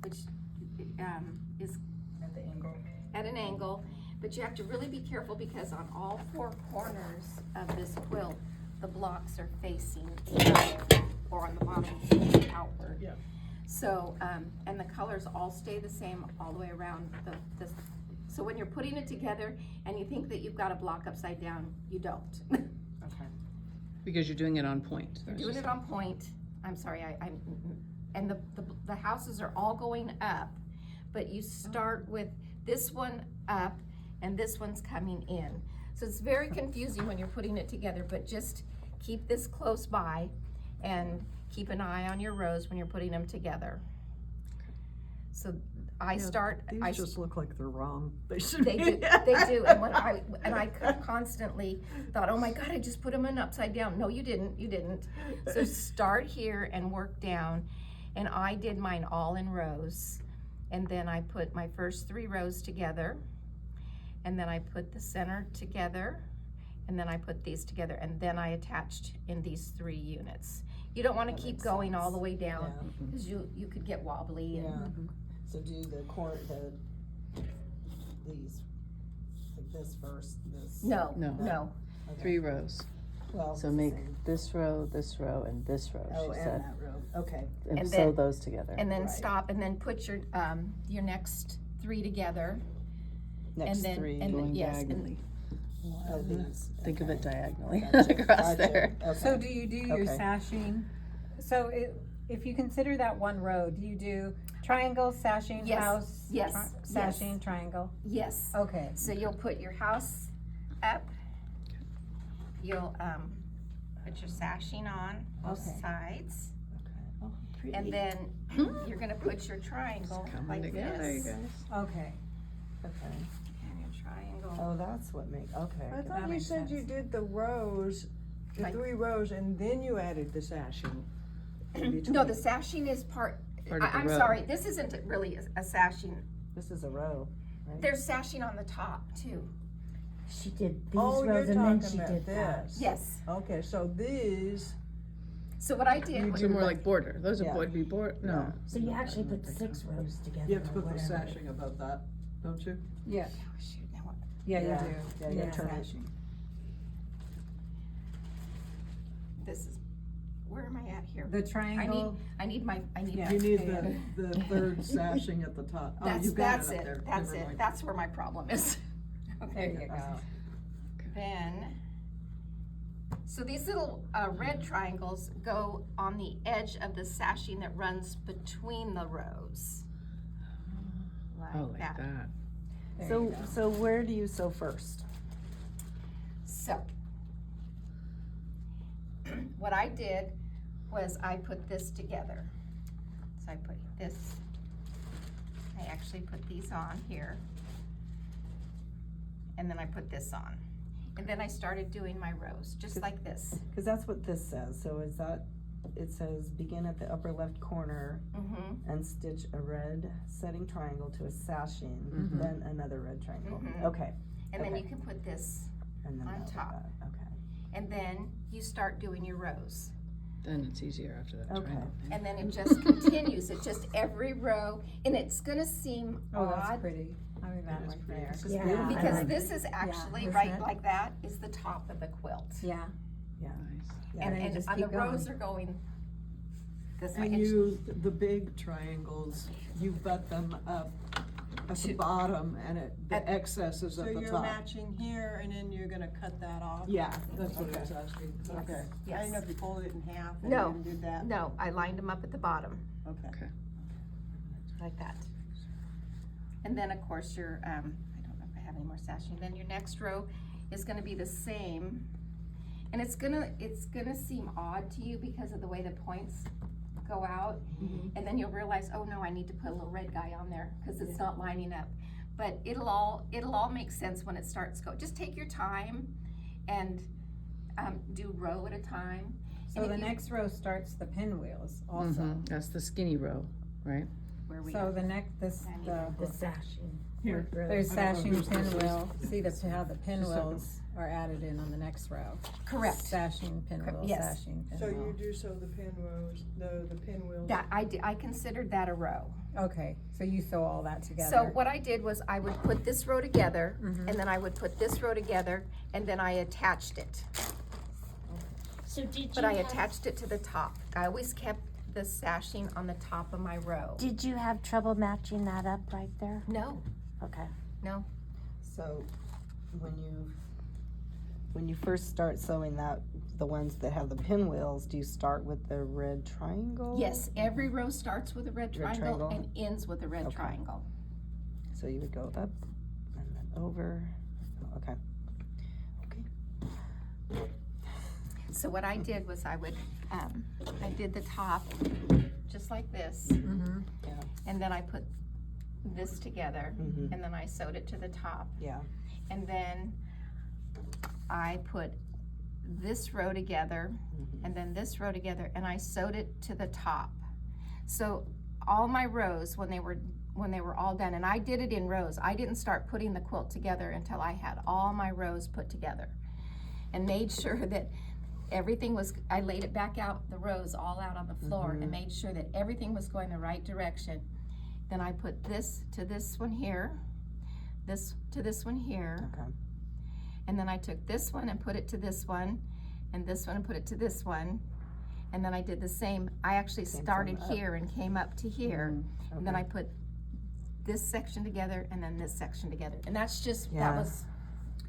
which is At the angle. at an angle, but you have to really be careful because on all four corners of this quilt, the blocks are facing out, or on the bottom outward. Yeah. So, and the colors all stay the same all the way around the so when you're putting it together and you think that you've got a block upside down, you don't. Okay. Because you're doing it on point. You're doing it on point. I'm sorry, and the houses are all going up, but you start with this one up and this one's coming in. So it's very confusing when you're putting it together, but just keep this close by and keep an eye on your rows when you're putting them together. So I These just look like they're wrong. They should they be. do, they do, and I constantly thought, oh my God, I just put them in upside down. No, you didn't. So start here and work down, and I did mine all in rows, and then I put my first 3 rows together, and then I put the center together, and then I put these together, and then I attached in these 3 units. You don't want to keep going all the way down, because you could get wobbly. Yeah. And, So do these, like this first, this. No. Okay. 3 rows. Well, So it's the make same. this row, and this row, Oh, she and said. that row, okay. And And sew then- those together. And then Right. stop, and then put your next 3 together. Next and then, 3. and then, Going yes, and diagonally. Oh, these. Think of it Okay. diagonally Gotcha, across gotcha. there. Okay. So do you do your Okay. sashing? So if you consider that one row, do you do triangle, sashing, Yes, house? yes, Sashing, yes. triangle? yes. Okay. So you'll put your house up. You'll put your sashing on both Okay. sides, Okay. Oh, pretty. and then you're gonna put your triangle Coming like together, this. you guys. Okay. Okay. And your triangle. Oh, that's what okay. I that thought you makes said you sense. did the rows, the Like- 3 rows, and then you added the sashing. in between. No, the sashing is part. Part of the I'm row. sorry. This isn't really a sashing. This is a row, right? There's sashing on the top too. She did these Oh, rows you're and then talking she about did that. this. Yes. Okay, so these, So what I did You was So more like border. Those Yeah. would be border. No. So you actually put 6 rows together. you have to or put the whatever. sashing above that, don't you? Yeah. Oh, shoot, now what? Yeah, Yeah. you do. Yeah, you Yeah. turn it. Sashing. This is, where am I at here? The triangle. I need Yeah. You need Okay. the third sashing at the top. Oh, That's, you got that's it up it, there. that's Never it, mind. that's where my problem is. There Okay, you go. then, so these little red triangles go on the edge of the sashing that runs between the rows. Oh, like that. There you So, go. so where do you sew first? So, what I did was I put this together. So I put this, I actually put these on here. And then I put this on. And then I started doing my rows, just like this. Because that's what this says. So is that, it says begin at the upper left corner Mm-hmm. and stitch a red setting triangle to a sashing, Mhm. then another red triangle. Mhm. Okay. And then Okay. you can put this, And then On that, top. that, okay. and then you start doing your rows. Then it's easier after that. Okay. triangle. And then it just continues, it's just every row, and it's gonna seem Oh, that's odd, pretty. I mean, that It is right pretty. there. It's Yeah. beautiful. I because like this is actually, isn't right it? like that, is the top of the quilt. Yeah. Yeah. Nice. Yeah. And, then you and just on the keep rows going. are going this way. And It's- you, the big triangles, you butt them up at the bottom and the excess is So at the you're top. matching here and then you're gonna cut that off? Yeah, that's what I was asking. Yes, Okay. I yes. didn't know if you folded it in half and No, then did that. No, I lined them up at the bottom, Okay. like that. And then, of course, your, I don't know if I have any more sashing, then your next row is gonna be the same. And it's gonna seem odd to you because of the way the points go out. And then you'll realize, oh no, I need to put a little red guy on there, cause it's not lining up. But it'll all make sense when it starts go. Just take your time and, do row at a time. So And the if you- next row starts the pinwheels also. Mhm. That's the skinny row, right? Where we So at? the next, this, The sashing. there's I don't know sashing who's this is. pinwheel. See how the pinwheels are added in on the next row. Correct. Sashing, pinwheel, Yes. sashing, So you pinwheel. do sew the pinwheels, the pinwheels. That, I considered that a row. Okay, so you sew all that together. So what I did was I would put this row together, Mhm. and then I would put this row together, and then I attached it. So did you But I have, attached it to the top. I always kept the sashing on the top of my row. did you have trouble matching that up right there? No, Okay. no. So when you first start sewing that, the ones that have the pinwheels, do you start with the red triangle? Yes, every row starts with a red Red triangle triangle. and ends with a red Okay. triangle. So you would go up and then over. Okay. So what I did was I did the top just like this, Mhm. and then I put this together, Mhm. and then I sewed it to the top. Yeah. And then I put this row together, Mhm. and then this row together, and I sewed it to the top. So all my rows, when they were all done, and I did it in rows, I didn't start putting the quilt together until I had all my rows put together, and made sure that everything was, I laid it back out, the rows all out on the floor, Mhm. and made sure that everything was going the right direction. Then I put this to this one here, this to this one here, Okay. and then I took this one and put it to this one, and this one and put it to this one, and then I did the same. I actually Same started from up. here and came up to here, Mm-hmm. and then I put this section together and then this section together, and that's just, that Yeah. was,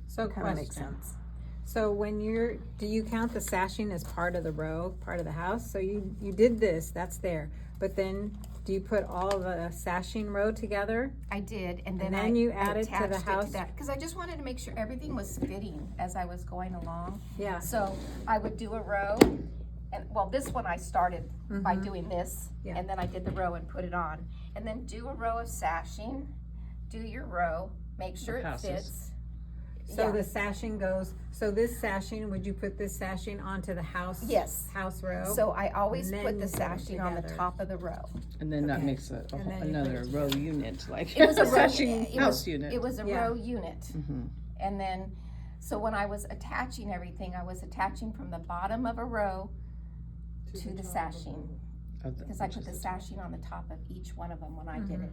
So Kind of makes question. sense. So when do you count the sashing as part of the row, part of the house? So you did this, that's there, but then do you put all the sashing row together? I did, and And then then you I added to the attached it house? to that, because I just wanted to make sure everything was fitting as I was going along. Yeah. So I would do a row, and, well, this one I started by Mhm. doing this, Yeah. and then I did the row and put it on. And then do a row of sashing, do your row, make sure it houses. fits. So Yeah. the sashing goes, so this sashing, would you put this sashing onto the house? Yes. House row? So I always And put then the you put 'em sashing on the together. top of the row. And then that Okay. makes And then you put another it row unit, like It was a row, sashing it house was, unit. it was a Yeah. row unit. Mhm. And then, so when I was attaching everything, I was attaching from the bottom of a row to the sashing. Of Because I which put is the the sashing on the top of each one of them when I did Mhm. it.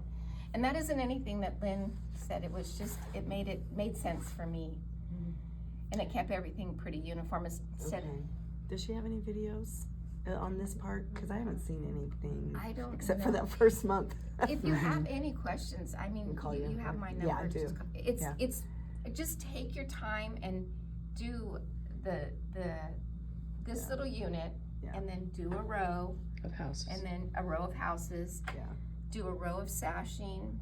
And that isn't anything that Lynn said, it was just, it made sense for me. And it kept everything pretty uniform, instead, Okay. Does she have any videos on this part? Because I haven't seen anything I don't except for know. that first month. If you have any questions, I mean, Can call you. you have my number. Yeah, I do. It's, Yeah. it's, just take your time and do this little unit, Yeah. and then do a row, of houses. and then a row of houses. Yeah. Do a row of sashing,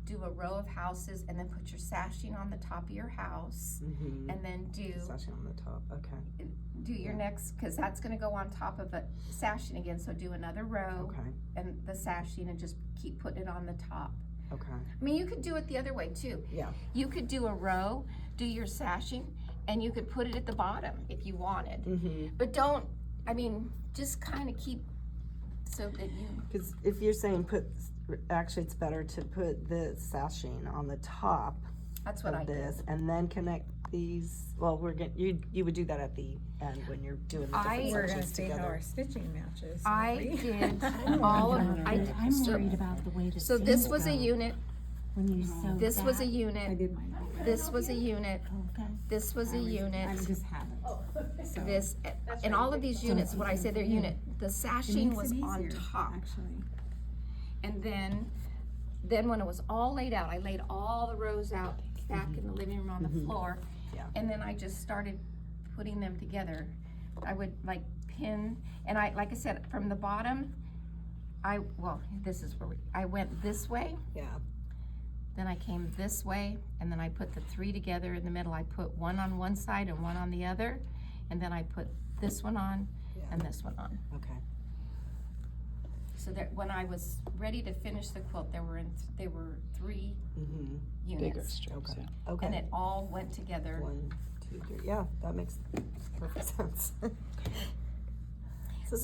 do a row of houses, and then put your sashing on the top of your house, Mm-hmm. and then do Sashing on the top. Okay. your next, because that's gonna go on top of a sashing again, so do another row Okay. and the sashing and just keep putting it on the top. Okay. I mean, you could do it the other way too. Yeah. You could do a row, do your sashing, and you could put it at the bottom if you wanted. Mm-hmm. But don't, I mean, just kind of keep so that you, Because if you're saying actually it's better to put the sashing on the top that's what I of did. this and then connect these. Well, you would do that at the end when you're doing the different We're gonna sections see how together. our stitching matches. I aren't we? did I'm all of, worried about I, the- I'm so, worried about the way the so seams this was a go unit, when you sew this was a that. unit, did mine that way. this was a unit, Okay. this was a unit, just have it. So this, and all of these units, when I say they're unit, the sashing was on top. Actually. And then when it was all laid out, I laid all the rows out back in the living room on the floor. Yeah. And then I just started putting them together. I would like pin, and like I said, from the bottom, this is where I went this way, Yeah. then I came this way, and then I put the three together in the middle. I put one on one side and one on the other, and then I put this one on and this one on. Okay. So that when I was ready to finish the quilt, there were three Mm-hmm. Bigger units, strips, Okay. yeah. Okay. and it all went together. 1, 2, 3. Yeah, that makes perfect sense. So